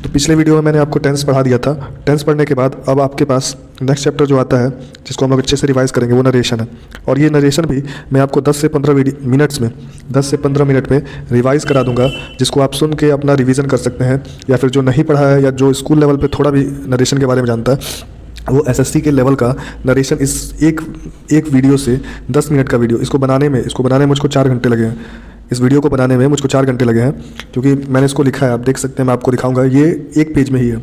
तो पिछले वीडियो में मैंने आपको टेंस पढ़ा दिया था। टेंस पढ़ने के बाद अब आपके पास नेक्स्ट चैप्टर जो आता है, जिसको हम लोग अच्छे से रिवाइज करेंगे, वो नरेशन है। और ये नरेशन भी मैं आपको 10 से 15 मिनट में रिवाइज़ करा दूंगा, जिसको आप सुन के अपना रिवीजन कर सकते हैं, या फिर जो नहीं पढ़ा है या जो स्कूल लेवल पे थोड़ा भी नरेशन के बारे में जानता है, वो एसएससी के लेवल का नरेशन इस एक वीडियो से 10 मिनट का वीडियो इसको बनाने में मुझको 4 घंटे लगे हैं। इस वीडियो को बनाने में मुझको 4 घंटे लगे हैं, क्योंकि मैंने इसको लिखा है, आप देख सकते हैं, मैं आपको दिखाऊंगा। ये एक पेज में ही है,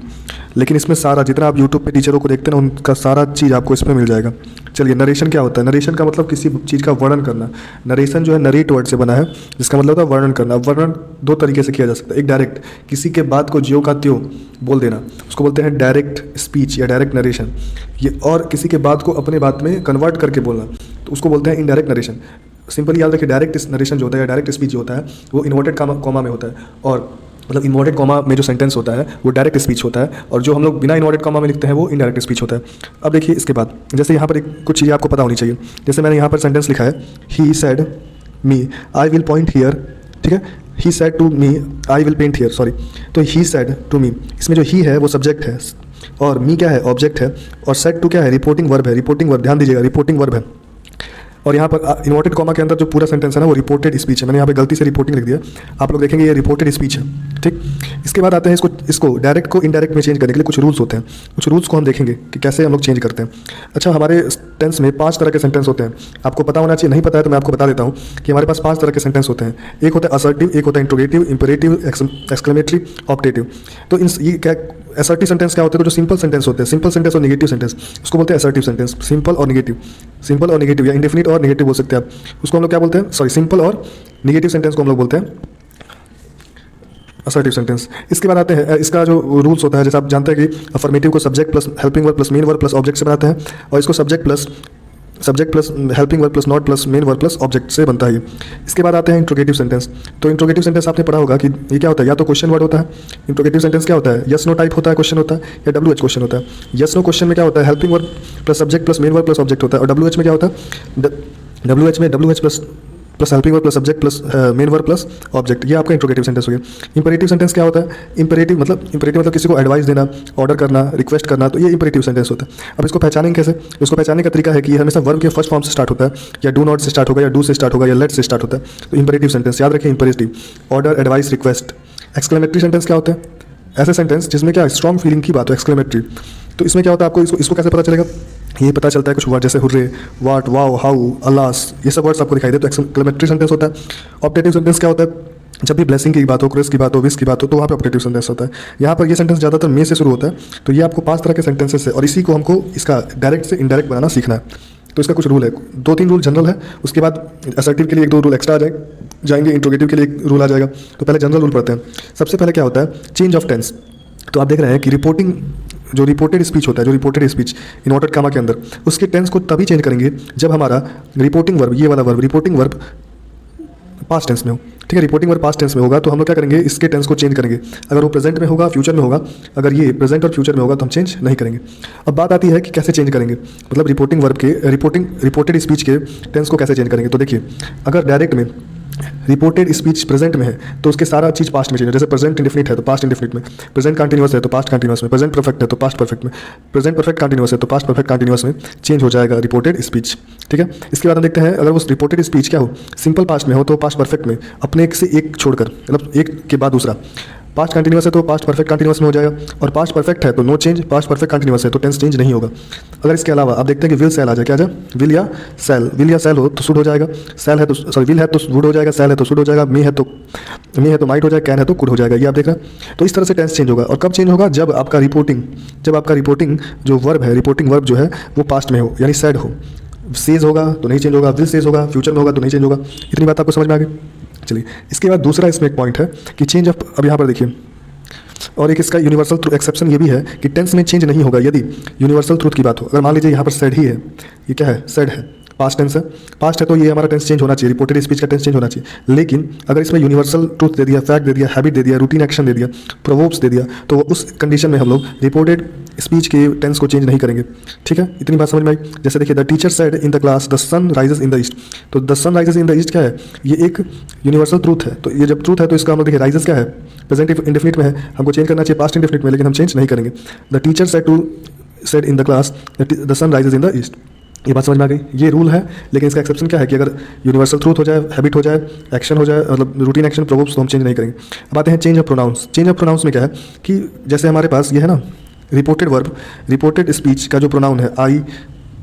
लेकिन इसमें सारा जितना आप यूट्यूब पे टीचरों को देखते हैं ना, उनका सारा चीज़ आपको इसमें मिल जाएगा। चलिए, नरेशन क्या होता है? नरेशन का मतलब किसी चीज़ का वर्णन करना। नरेशन जो है नरेट वर्ड से बना है, जिसका मतलब होता है वर्णन करना। वर्णन 2 तरीके से किया जा सकता है। एक डायरेक्ट, किसी के बात को ज्यों का त्यों बोल देना, उसको बोलते हैं डायरेक्ट स्पीच या डायरेक्ट नरेशन। ये और किसी के बात को अपने बात में कन्वर्ट करके बोलना, तो उसको बोलते हैं इनडायरेक्ट नरेशन। सिंपली याद रखिए, डायरेक्ट नरेशन जो होता है या डायरेक्ट स्पीच जो होता है, वो इन्वर्टेड कॉमा में होता है। और मतलब इन्वर्टेड कॉमा में जो सेंटेंस होता है वो डायरेक्ट स्पीच होता है, और जो हम लोग बिना इन्वर्टेड कॉमा में लिखते हैं वो इनडायरेक्ट स्पीच होता है। अब देखिए इसके बाद, जैसे यहाँ पर कुछ चीज़ें आपको पता होनी चाहिए। जैसे मैंने यहाँ पर सेंटेंस लिखा है, he said me I will point here, ठीक है। He said to me I will paint here, sorry. तो ही सेड टू मी, इसमें जो ही है वो सब्जेक्ट है, और मी क्या है? ऑब्जेक्ट है, और सेड टू क्या है? रिपोर्टिंग वर्ब है। रिपोर्टिंग वर्ब, ध्यान दीजिएगा, रिपोर्टिंग वर्ब है। और यहाँ पर इन्वर्टेड कॉमा के अंदर जो पूरा सेंटेंस है ना, वो रिपोर्टेड स्पीच है। मैंने यहाँ पे गलती से रिपोर्टिंग लिख दिया, आप लोग देखेंगे ये रिपोर्टेड स्पीच है, ठीक। इसके बाद आते हैं इसको डायरेक्ट को इनडायरेक्ट में चेंज करने के लिए कुछ रूल्स होते हैं। कुछ रूल्स को हम देखेंगे कि कैसे हम लोग चेंज करते हैं। अच्छा, हमारे टेंस में 5 तरह के सेंटेंस होते हैं। आपको पता होना चाहिए, नहीं पता है तो मैं आपको बता देता हूँ कि हमारे पास 5 तरह के सेंटेंस होते हैं। एक होता है असर्टिव, एक होता है इंट्रोगेटिव, इंपेरेटिव, एक्सक्लेमेटरी, ऑप्टेटिव। तो ये क्या असर्टिव सेंटेंस क्या होते हैं? तो जो सिंपल सेंटेंस होते हैं, सिंपल सेंटेंस और नेगेटिव सेंटेंस, उसको बोलते हैं असर्टिव सेंटेंस। सिंपल और नेगेटिव या इंडेफिनिट और नेगेटिव बोल सकते हैं आप। उसको हम लोग क्या बोलते हैं? सॉरी, सिंपल और नेगेटिव सेंटेंस को हम लोग बोलते हैं असर्टिव सेंटेंस। इसके बाद आते हैं, इसका जो रूल्स होता है, जैसे आप जानते हैं कि अफर्मेटिव को subject plus helping verb plus main verb plus object से बनाते हैं, और इसको subject plus helping verb plus not plus main verb plus object से बनता है ये। इसके बाद आते हैं इंट्रोगेटिव सेंटेंस। तो इंट्रोगेटिव सेंटेंस आपने पढ़ा होगा कि ये क्या होता है? या तो क्वेश्चन वर्ड होता है। इंट्रोगेटिव सेंटेंस क्या होता है? यस नो टाइप होता है, क्वेश्चन होता है, या WH क्वेश्चन होता है। यस नो क्वेश्चन में क्या होता है? Helping verb plus subject plus main verb plus object होता है। और WH में क्या होता है? WH plus helping verb plus subject plus main verb plus object. ये आपका इंट्रोगेटिव सेंटेंस हो गया। इंपेरेटिव सेंटेंस क्या होता है? इंपेरेटिव मतलब किसी को एडवाइस देना, ऑर्डर करना, रिक्वेस्ट करना, तो ये इंपेरेटिव सेंटेंस होता है। अब इसको पहचानेंगे कैसे? इसको पहचानने का तरीका है कि ये हमेशा वर्ब के फर्स्ट फॉर्म से स्टार्ट होता है, या डू नॉट से स्टार्ट होगा, या डू से स्टार्ट होगा, या लेट से स्टार्ट होता है। तो इंपेरेटिव सेंटेंस याद रखिए, imperative, order, advice, request. Exclamatory sentence क्या होते हैं? ऐसे सेंटेंस जिसमें क्या स्ट्रॉन्ग फीलिंग की बात हो, एक्सक्लेमेटरी। तो इसमें क्या होता है? आपको इसको कैसे पता चलेगा? ये पता चलता है कुछ वर्ड जैसे hurray, what, wow, how, alas, ये सब वर्ड्स आपको दिखाई दे, तो एक्सक्लेमेटरी सेंटेंस होता है। ऑप्टेटिव सेंटेंस क्या होता है? जब भी ब्लेसिंग की बात हो, क्रेस की बात हो, विश की बात हो, तो वहाँ पे ऑप्टेटिव सेंटेंस होता है। यहाँ पर ये सेंटेंस ज़्यादातर मे से शुरू होता है। तो ये आपको 5 तरह के सेंटेंसेस है, और इसी को हमको इसका डायरेक्ट से इनडायरेक्ट बनाना सीखना है। तो इसका कुछ रूल है, 2-3 रूल जनरल है, उसके बाद असर्टिव के लिए 1-2 रूल एक्स्ट्रा आ जाएंगे, इंट्रोगेटिव के लिए 1 रूल आ जाएगा। तो पहले जनरल रूल पढ़ते हैं। सबसे पहले क्या होता है? Change of tense. तो आप देख रहे हैं कि रिपोर्टेड स्पीच होता है, जो रिपोर्टेड स्पीच इन्वर्टेड कॉमा के अंदर, उसके टेंस को तभी चेंज करेंगे जब हमारा रिपोर्टिंग वर्ब, ये वाला verb, reporting verb past tense में हो, ठीक है। रिपोर्टिंग वर्ब पास्ट टेंस में होगा तो हम लोग क्या करेंगे? इसके टेंस को चेंज करेंगे। अगर वो प्रेजेंट में होगा, फ्यूचर में होगा, अगर ये प्रेजेंट और फ्यूचर में होगा तो हम चेंज नहीं करेंगे। अब बात आती है कि कैसे चेंज करेंगे, मतलब रिपोर्टिंग वर्ब के रिपोर्टेड स्पीच के टेंस को कैसे चेंज करेंगे। तो देखिए, अगर डायरेक्ट में रिपोर्टेड स्पीच प्रेजेंट में है तो उसके सारा चीज़ पास्ट में चेंज है। जैसे प्रेजेंट इंडेफिनिट है तो पास्ट इंडेफिनिट में, प्रेजेंट कंटिन्यूअस है तो पास्ट कंटिन्यूअस में, प्रेजेंट परफेक्ट है तो पास्ट परफेक्ट में, प्रेजेंट परफेक्ट कंटिन्यूअस है तो पास्ट परफेक्ट कंटिन्यूअस में चेंज हो जाएगा रिपोर्टेड स्पीच, ठीक है। इसके बाद हम देखते हैं, अगर वो रिपोर्टेड स्पीच क्या हो, सिंपल पास्ट में हो तो पास्ट परफेक्ट में अपने एक से एक छोड़कर, मतलब एक के बाद दूसरा। पास्ट कंटिन्यूअस है तो पास्ट परफेक्ट कंटिन्यूअस में हो जाएगा, और पास्ट परफेक्ट है तो no change, past perfect continuous है तो टेंस चेंज नहीं होगा। अगर इसके अलावा आप देखते हैं कि विल सेल आ जाए, क्या आ जाए? विल या सेल हो तो शुड हो जाएगा, सेल है तो सॉरी विल है तो वुड हो जाएगा, सेल है तो शुड हो जाएगा, मे है तो माइट हो जाएगा, कैन है तो कुड हो जाएगा। ये आप देख रहे हैं। तो इस तरह से टेंस चेंज होगा। और कब चेंज होगा? जब आपका रिपोर्टिंग जो वर्ब है, रिपोर्टिंग वर्ब जो है वो पास्ट में हो, यानी सेड हो। सेज होगा तो नहीं चेंज होगा, विल सेज होगा, फ्यूचर में होगा तो नहीं चेंज होगा। इतनी बात आपको समझ में आ गई? चलिए, इसके बाद दूसरा इसमें एक पॉइंट है कि चेंज ऑफ, अब यहाँ पर देखिए, और एक इसका यूनिवर्सल ट्रूथ एक्सेप्शन ये भी है कि टेंस में चेंज नहीं होगा यदि यूनिवर्सल ट्रूथ की बात हो। अगर मान लीजिए यहाँ पर सेड ही है, ये क्या है? सेड है, पास्ट टेंस है, पास्ट है तो ये हमारा टेंस चेंज होना चाहिए, रिपोर्टेड स्पीच का टेंस चेंज होना चाहिए। लेकिन अगर इसमें यूनिवर्सल ट्रूथ दे दिया, फैक्ट दे दिया, हैबिट दे दिया, रूटीन एक्शन दे दिया, प्रोवर्ब्स दे दिया, तो उस कंडीशन में हम लोग रिपोर्टेड स्पीच के टेंस को चेंज नहीं करेंगे। ठीक है, इतनी बात समझ में आई। जैसे देखिए the teacher said in the class the sun rises in the east, तो the sun rises in the east क्या है, ये एक यूनिवर्सल ट्रूथ है। तो ये जब ट्रूथ है तो इसका हम लोग देखिए राइजेस क्या है, प्रेजेंट इंडेफिनिट में है, हमको चेंज करना चाहिए पास्ट इंडेफिनिट में, लेकिन हम चेंज नहीं करेंगे। The teacher said in the class the sun rises in the east, ये बात समझ में आ गई। ये रूल है, लेकिन इसका एक्सेप्शन क्या है कि अगर यूनिवर्सल ट्रूथ हो जाए, हैबिट हो जाए, एक्शन हो जाए, मतलब रूटीन एक्शन प्रोवर्ब्स, तो हम चेंज नहीं करेंगे। अब आते हैं change of pronouns. Change of pronouns में क्या है कि जैसे हमारे पास ये है ना रिपोर्टेड वर्ब, रिपोर्टेड स्पीच का जो प्रोनाउन है आई,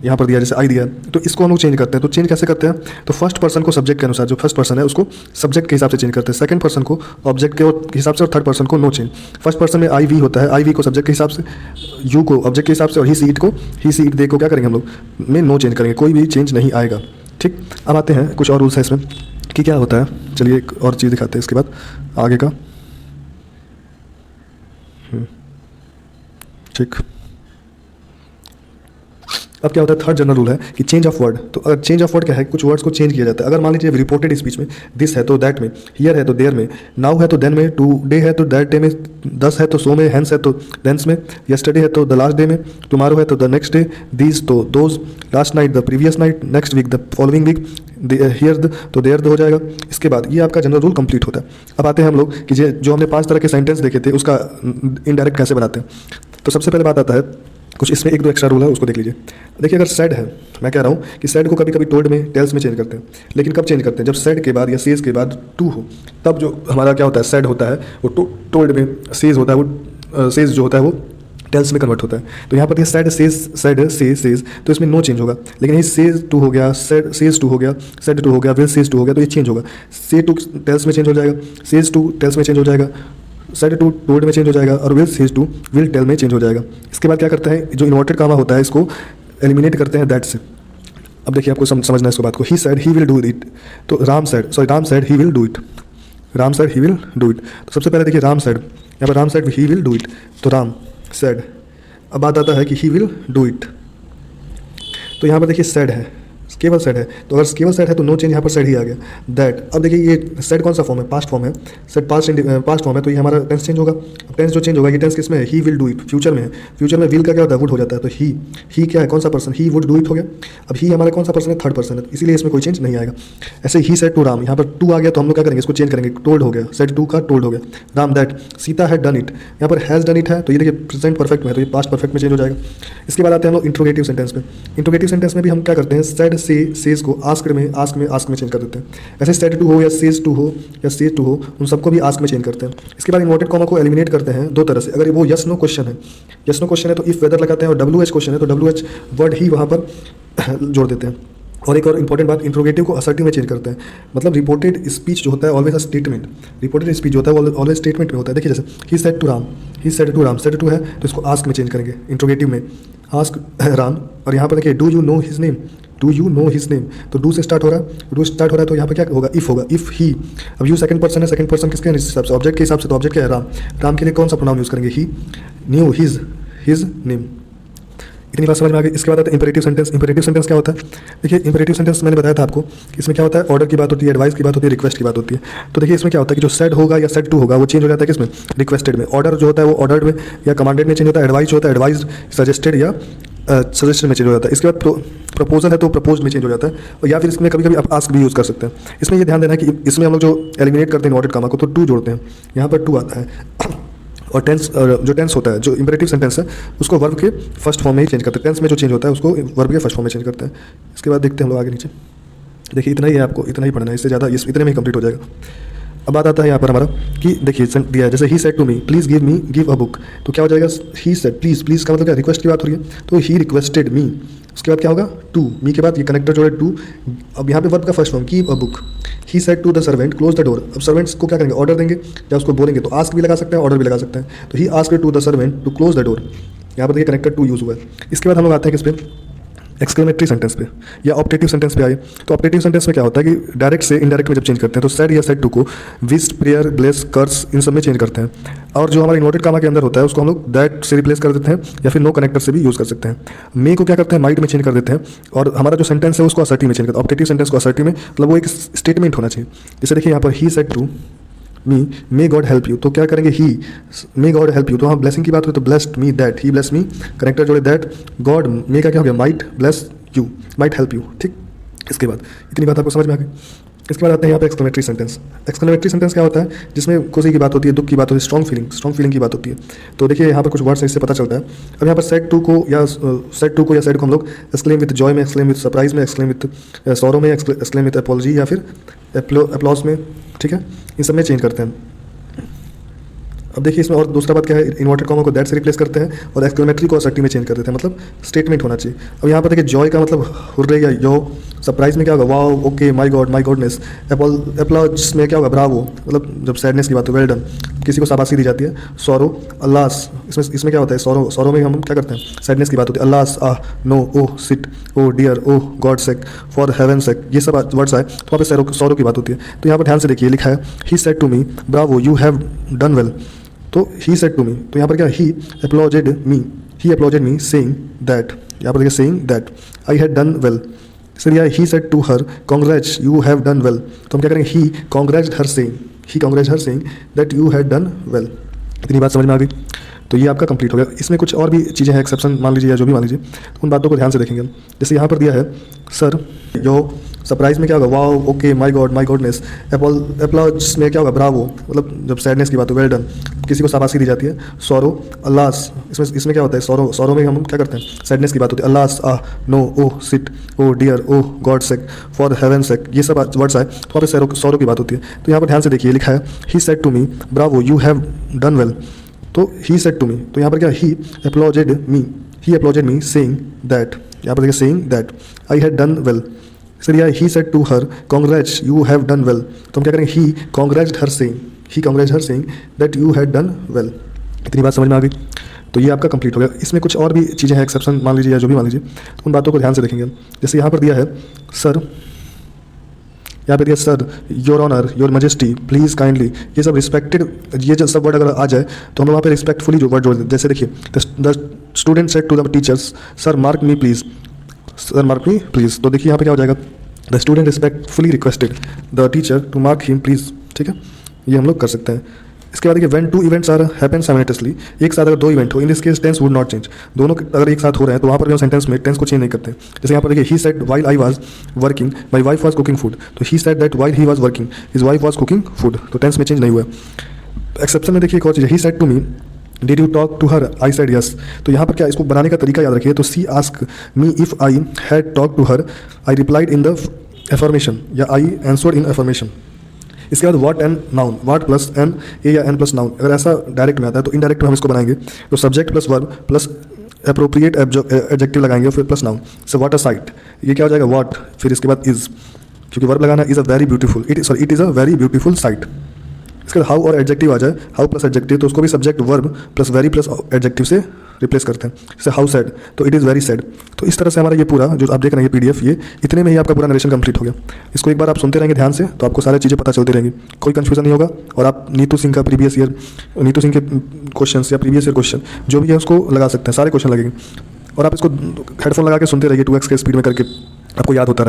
यहाँ पर दिया जैसे आई दिया, तो इसको हम लोग चेंज करते हैं। तो चेंज कैसे करते हैं, तो फर्स्ट पर्सन को सब्जेक्ट के अनुसार, जो फर्स्ट पर्सन है उसको सब्जेक्ट के हिसाब से चेंज करते हैं, सेकंड पर्सन को ऑब्जेक्ट के हिसाब से, और थर्ड पर्सन को नो चेंज। फर्स्ट पर्सन में आई वी होता है, आई वी को सब्जेक्ट के हिसाब से, यू को ऑब्जेक्ट के हिसाब से, और ही सी इट दे को क्या करेंगे हम लोग में नो चेंज करेंगे, कोई भी चेंज नहीं आएगा। ठीक, अब आते हैं कुछ और रूल्स है इसमें कि क्या होता है। चलिए एक और चीज़ दिखाते हैं इसके बाद आगे का। ठीक, अब क्या होता है, थर्ड जनरल रूल है कि चेंज ऑफ वर्ड। तो अगर चेंज ऑफ वर्ड क्या है, कुछ वर्ड्स को चेंज किया जाता है। अगर मान लीजिए रिपोर्टेड स्पीच में दिस है तो दैट में, हियर है तो देयर में, नाउ है तो देन में, टुडे है तो दैट डे में, दस है तो सो में, हेंस है तो देंस में, यस्टरडे है तो द लास्ट डे में, टुमारो है तो द नेक्स्ट डे, दीज तो those, last night the previous night, next week the following week, here तो देयर हो जाएगा। इसके बाद ये आपका जनरल रूल कंप्लीट होता है। अब आते हैं हम लोग कि जो हमने 5 तरह के सेंटेंस देखे थे उसका इनडायरेक्ट कैसे बनाते हैं। तो सबसे पहले बात आता है कुछ इसमें 1-2 एक्स्ट्रा रूल है, उसको देख लीजिए। देखिए अगर सेड है, मैं कह रहा हूँ कि सेड को कभी कभी टोल्ड में, टेल्स में चेंज करते हैं, लेकिन कब चेंज करते हैं, जब सेड के बाद या सेज के बाद टू हो, तब जो हमारा क्या होता है, सेड होता है वो टोल्ड में, सेज होता है वो सेज जो होता है वो टेल्स में कन्वर्ट होता है। तो यहाँ पर सेड सेज, तो इसमें नो चेंज होगा। लेकिन ये सेज टू हो गया, सेज टू हो गया, सेड टू हो गया, विल सेज टू हो गया, तो ये चेंज होगा। से टू टेल्स में चेंज हो जाएगा, सेज टू टेल्स में चेंज हो जाएगा, सेड टू टोल्ड में चेंज हो जाएगा, और will says to will tell में चेंज हो जाएगा। इसके बाद क्या करते हैं, जो इन्वर्टेड कामा होता है इसको एलिमिनेट करते हैं दैट से। अब देखिए आपको समझना है इसको बात को। He said he will do it, तो Ram said he will do it, Ram said he will do it. तो सबसे पहले देखिए राम सेड, यहाँ पर Ram said he will do it, तो राम सेड। अब बात आता है कि ही विल डू इट, तो यहाँ पर देखिए सेड है, केवल सेड है, तो अगर केवल सेड है तो नो चेंज, यहाँ पर सेड ही आ गया। दैट, अब देखिए ये सेड कौन सा फॉर्म है, पास्ट फॉर्म है, सेड पास्ट फॉर्म है, तो ये हमारा टेंस चेंज होगा। अब टेंस जो चेंज होगा, ये टेंस किस में है, ही विल डू इट, फ्यूचर में है। फ्यूचर में विल का क्या होता है, वुड हो जाता है, तो ही क्या है, कौन सा person, he would do it हो गया। अब ही हमारा कौन सा पर्सन है, थर्ड पर्सन है, इसीलिए इसमें कोई चेंज नहीं आएगा। ऐसे ही सेड टू राम, यहाँ पर टू आ गया तो हम लोग क्या करेंगे, इसको चेंज करेंगे, टोल्ड हो गया, सेड टू का टोल्ड हो गया। Ram that, Sita had done it, यहाँ पर हैज़ डन इट है, तो ये देखिए प्रेजेंट परफेक्ट में है, तो ये पास्ट परफेक्ट में चेंज हो जाएगा। इसके बाद आते हैं हम लोग इंट्रोगेटिव सेंटेंस में। इंट्रोगेटिव सेंटेंस में भी हम क्या करते हैं, सेड से सेज को आस्क्ड में चेंज कर देते हैं। ऐसे सेड टू हो या सेज टू हो या सेज टू हो, उन सबको भी आस्क में चेंज करते हैं। इसके बाद इन्वर्टेड कॉमा को एलिमिनेट करते हैं 2 तरह से। अगर वो यस नो क्वेश्चन है, यस नो क्वेश्चन है तो इफ वेदर लगाते हैं, और WH क्वेश्चन है तो WH वर्ड ही वहाँ पर जोड़ देते हैं। और एक और इंपॉर्टेंट बात, इंट्रोगेटिव को असर्टिव में चेंज करते हैं। मतलब रिपोर्टेड स्पीच जो होता है always a statement, reported speech जो होता है ऑलवेज स्टेटमेंट में होता है। देखिए जैसे he said to Ram, he said to Ram, said to है तो इसको आस्क में चेंज करेंगे इंट्रोगेटिव में, आस्क राम। और यहाँ पर देखिए do you know his name, do you know his name, तो डू से स्टार्ट हो रहा है, तो यहाँ पर क्या होगा, इफ होगा, इफ ही। अब यू सेकंड पर्सन है, सेकंड पर्सन किसके हिसाब से, ऑब्जेक्ट के हिसाब से, तो ऑब्जेक्ट क्या है, राम। राम के लिए कौन सा प्रोनाउन यूज़ करेंगे, ही, न्यू हिज नेम। इतनी बात समझ में आ गई। इसके बाद आता है इंपेरेटिव सेंटेंस। इंपेरेटिव सेंटेंस क्या होता है, देखिए इंपेरेटिव सेंटेंस मैंने बताया था आपको, इसमें क्या होता है, ऑर्डर की बात होती है, एडवाइस की बात होती है, रिक्वेस्ट की बात होती है। तो देखिए इसमें क्या होता है कि जो सेड होगा या सेड टू होगा वो चेंज हो जाता है किसमें, रिक्वेस्टेड में। ऑर्डर जो होता है वो ऑर्डर्ड में या कमांडेड में चेंज होता है। एडवाइस जो होता है एडवाइज, सजेस्टेड या सजेशन में चेंज हो जाता है। इसके बाद प्रपोजल है तो प्रपोज में चेंज हो जाता है, और या फिर इसमें कभी कभी आप आस्क भी यूज़ कर सकते हैं। इसमें ये ध्यान देना है कि इसमें हम लोग जो एलिमिनेट करते हैं इन्वर्टेड कामा को, तो टू जोड़ते हैं, यहाँ पर टू आता है। और टेंस, जो टेंस होता है, जो इंपेरेटिव सेंटेंस है उसको वर्ब के फर्स्ट फॉर्म में ही चेंज करते हैं। टेंस में जो चेंज होता है उसको वर्ब के फर्स्ट फॉर्म में चेंज करते हैं। इसके बाद देखते हैं हम लोग आगे नीचे। देखिए इतना ही है, आपको इतना ही पढ़ना है, इससे ज़्यादा इतने में ही कंप्लीट हो जाएगा। अब बात आता है यहाँ पर हमारा कि देखिए दिया है, जैसे he said to me please give a book, तो क्या हो जाएगा, ही सेड, प्लीज़ का मतलब क्या, रिक्वेस्ट की बात हो रही है, तो ही रिक्वेस्टेड मी। उसके बाद क्या होगा, टू, मी के बाद ये कनेक्टर जोड़े टू। अब यहाँ पे वर्ब का first form give a book. He said to the servant close the door. अब सर्वेंट्स को क्या करेंगे, ऑर्डर देंगे या उसको बोलेंगे, तो आस्क भी लगा सकते हैं, ऑर्डर भी लगा सकते हैं। तो he asked to the servant to close the door, यहाँ पर देखिए कनेक्टर टू यूज़ हुआ है। इसके बाद हम लोग आते हैं किस पे, एक्सक्लेमेटरी सेंटेंस पे या ऑप्टेटिव सेंटेंस पे आए। तो ऑप्टेटिव सेंटेंस में क्या होता है कि डायरेक्ट से इनडायरेक्ट में जब चेंज करते हैं, तो सेड या सेड टू को विश, प्रेयर, ब्लेस, कर्स, इन सब में चेंज करते हैं। और जो हमारा इन्वर्टेड कामा के अंदर होता है उसको हम लोग दैट से रिप्लेस कर देते हैं, या फिर नो कनेक्टर से भी यूज़ कर सकते हैं। मे को क्या करते हैं, माइट में चेंज कर देते हैं, और हमारा जो सेंटेंस है उसको असर्टिव में चेंज करते हैं। ऑप्टेटिव सेंटेंस को असर्टिव में, मतलब वो एक स्टेटमेंट होना चाहिए। जैसे देखिए यहाँ पर he said to me may God help you, तो क्या करेंगे he, may God help you, तो हाँ ब्लेसिंग की बात हुई तो blessed me that, he bless me, connector जोड़े दैट, गॉड मे का क्या हो गया, might bless you, might help you. ठीक, इसके बाद इतनी बात आपको समझ में आ गई। इसके बाद आते हैं यहाँ पे एक्सक्लेमेटरी सेंटेंस। एक्सक्लेमेटरी सेंटेंस क्या होता है, जिसमें खुशी की बात होती है, दुख की बात होती है, स्ट्रॉन्ग फीलिंग की बात होती है। तो देखिए यहाँ पर कुछ वर्ड्स इससे पता चलता है। अब यहाँ पर सेड टू को या सैड को हम लोग एक्सक्लेम विद जॉय में, एक्सक्लेम विद सरप्राइज में, एक्सक्लेम विद सॉरो में, एक्सक्लेम विद अपॉलजी या फिर अपलॉज में, ठीक है, इन सब में चेंज करते हैं। अब देखिए इसमें और दूसरा बात क्या है, इन्वर्टेड कॉमा को दैट से रिप्लेस करते हैं और एक्सक्लेमेटरी को असर्टिव में चेंज कर देते हैं, मतलब स्टेटमेंट होना चाहिए। अब यहाँ पर देखिए जॉय का मतलब हुर्रे या यो, सरप्राइज में क्या होगा, wow, okay, my God, my goodness, applause में क्या होगा, ब्रावो, मतलब जब सैडनेस की बात हो, वेल डन, किसी को शाबाशी दी जाती है। सॉरो, अल्लास, इसमें क्या होता है, सॉरो में हम क्या करते हैं, सैडनेस की बात होती है, alas, ah, no, oh, shit, oh dear, oh god sake, for heaven sake, ये सब वर्ड्स आए तो वहाँ पे सॉरो की बात होती है। तो यहाँ पर ध्यान से देखिए लिखा है, he said to me bravo you have done well, तो ही सेड टू मी, तो यहाँ पर क्या, ही अपलॉजेड मी सेइंग दैट, यहाँ पर देखिए saying that I had done well. Sir या he said to her congrats you have done well, तो हम क्या करेंगे, he congratulated her saying that you had done well. इतनी बात समझ में आ गई। तो ये आपका कंप्लीट हो गया। इसमें कुछ और भी चीज़ें हैं, एक्सेप्शन मान लीजिए या जो भी मान लीजिए, तो उन बातों को ध्यान से देखेंगे हम। जैसे यहाँ पर दिया है सर, यो सरप्राइज में क्या होगा, wow, okay, my God, my goodness, applause में क्या होगा, ब्रावो, मतलब जब सैडनेस की बात हो, वेल डन, किसी को शाबाशी दी जाती है। सॉरो, अल्लास, इसमें क्या होता है, सॉरो में हम क्या करते हैं, सैडनेस की बात होती है, alas, ah, no, oh, shit, oh dear, oh god sake, for heaven sake, ये सब वर्ड्स आए तो वहाँ पे सॉरो की बात होती है। तो यहाँ पर ध्यान से देखिए लिखा है, he said to me bravo you have done well, तो ही सेड टू मी, तो यहाँ पर क्या, ही अपलॉजेड मी सेइंग दैट, यहाँ पर देखिए saying that I had done well. Sir या he said to her congrats you have done well, तो हम क्या करेंगे, he congratulated her saying that you had done well. इतनी बात समझ में आ गई। तो ये आपका कंप्लीट हो गया। इसमें कुछ और भी चीज़ें हैं, एक्सेप्शन मान लीजिए या जो भी मान लीजिए, तो उन बातों को ध्यान से देखेंगे हम। जैसे यहाँ पर दिया है सर, यहाँ पे दिया sir, your honour, your majesty, please kindly, ये सब रिस्पेक्टेड, ये जो सब वर्ड अगर आ जाए तो हम वहाँ पे रिस्पेक्टफुली जो वर्ड जोड़ देते। जैसे देखिए, the student said to the teachers sir mark me please, तो देखिए यहाँ पे क्या हो जाएगा, the student respectfully requested the teacher to mark him please. ठीक है, ये हम लोग कर सकते हैं। इसके बाद देखिए, when two events are happen simultaneously, एक साथ अगर दो इवेंट हो, in this case tense would not change, दोनों अगर एक साथ हो रहे हैं तो वहाँ पर भी हम सेंटेंस में टेंस को चेंज नहीं करते। जैसे यहाँ पर देखिए, he said while I was working my wife was cooking food, तो he said that while he was working his wife was cooking food, तो टेंस में चेंज नहीं हुआ। एक्सेप्शन में देखिए एक और चीज़ है, he said to me did you talk to her, I said yes, तो यहाँ पर क्या, इसको बनाने का तरीका याद रखिए। तो she ask me if I had talk to her, I replied in the affirmation या आई आंसर्ड इन एफर्मेशन। इसके बाद what and noun, what plus an, a या एन प्लस नाउन, अगर ऐसा डायरेक्ट में आता है तो इनडायरेक्ट में हम इसको बनाएंगे, तो subject plus verb plus appropriate adjective लगाएंगे, फिर plus noun. So what a site, ये क्या हो जाएगा, व्हाट, फिर इसके बाद इज, क्योंकि वर्ब लगाना is a very beautiful, it is a very beautiful sight. इसके बाद हाउ और एडजेक्टिव आ जाए, हाउ प्लस एडजेक्टिव, तो उसको भी subject verb plus very plus adjective से रिप्लेस करते हैं। जैसे हाउ सैड, तो इट इज़ वेरी सैड। तो इस तरह से हमारा ये पूरा जो आप देख रहे हैं पीडीएफ, ये इतने में ही आपका पूरा नरेशन कंप्लीट हो गया। इसको एक बार आप सुनते रहेंगे ध्यान से तो आपको सारी चीज़ें पता चलती रहेंगी, कोई कंफ्यूजन नहीं होगा। और आप नीतू सिंह के क्वेश्चन या प्रीवियस ईयर क्वेश्चन जो भी है उसको लगा सकते हैं, सारे क्वेश्चन लगेंगे। और आप इसको हेडफोन लगा के सुनते रहिए 2x के स्पीड में करके, आपको याद होता रहे।